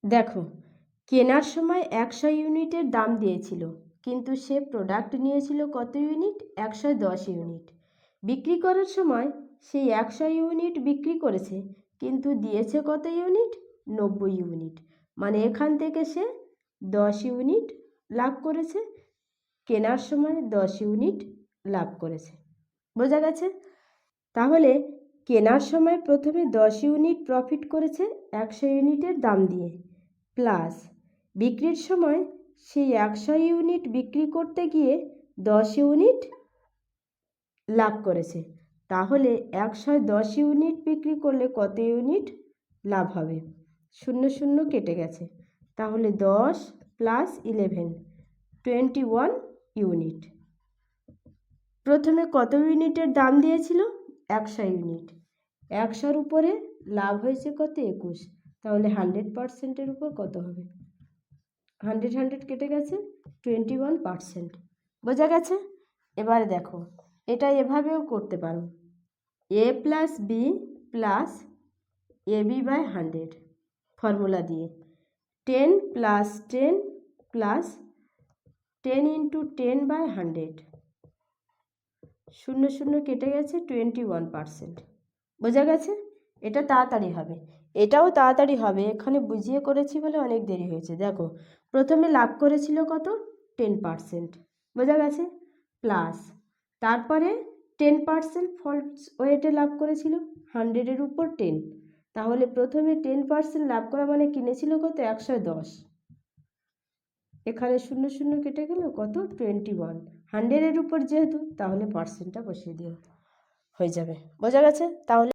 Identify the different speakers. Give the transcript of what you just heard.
Speaker 1: দেখো, কেনার সময় 100 ইউনিটের দাম দিয়েছিল, কিন্তু সে প্রোডাক্ট নিয়েছিল কত ইউনিট? 110 ইউনিট। বিক্রি করার সময় সেই 100 ইউনিট বিক্রি করেছে, কিন্তু দিয়েছে কত ইউনিট? 90 ইউনিট। মানে এখান থেকে সে 10 ইউনিট লাভ করেছে, কেনার সময় 10 ইউনিট লাভ করেছে। বোঝা গেছে? তাহলে কেনার সময় প্রথমে 10 ইউনিট প্রফিট করেছে 100 ইউনিটের দাম দিয়ে, প্লাস বিক্রির সময় সেই 100 ইউনিট বিক্রি করতে গিয়ে 10 ইউনিট লাভ করেছে। তাহলে 110 ইউনিট বিক্রি করলে কত ইউনিট লাভ হবে? 0 0 কেটে গেছে, তাহলে 10 প্লাস 11, 21 ইউনিট। প্রথমে কত ইউনিটের দাম দিয়েছিল? 100 ইউনিট। 100-র উপরে লাভ হয়েছে কত? 21। তাহলে 100%-এর উপর কত হবে? 100 কেটে গেছে, 21%। বোঝা গেছে? এবারে দেখো, এটা এভাবেও করতে পারো, a plus B plus AB/100 formula দিয়ে 10 প্লাস 10 প্লাস 10 ইন্টু 10/100, 0 0 কেটে গেছে, 21%। বোঝা গেছে? এটা তাড়াতাড়ি হবে, এটাও তাড়াতাড়ি হবে। এখানে বুঝিয়ে করেছি বলে অনেক দেরি হয়েছে। দেখো, প্রথমে লাভ করেছিল কত? 10%। বোঝা গেছে? প্লাস তারপরে 10% ফলস ওয়েটে লাভ করেছিল, 100-এর উপর 10। তাহলে প্রথমে 10% লাভ করা মানে কিনেছিল কত? 110। এখানে 0 0 কেটে গেল, কত? 21। 100-এর উপর যেহেতু, তাহলে পার্সেন্টটা বসিয়ে দিও, হয়ে যাবে। বোঝা গেছে? তাহলে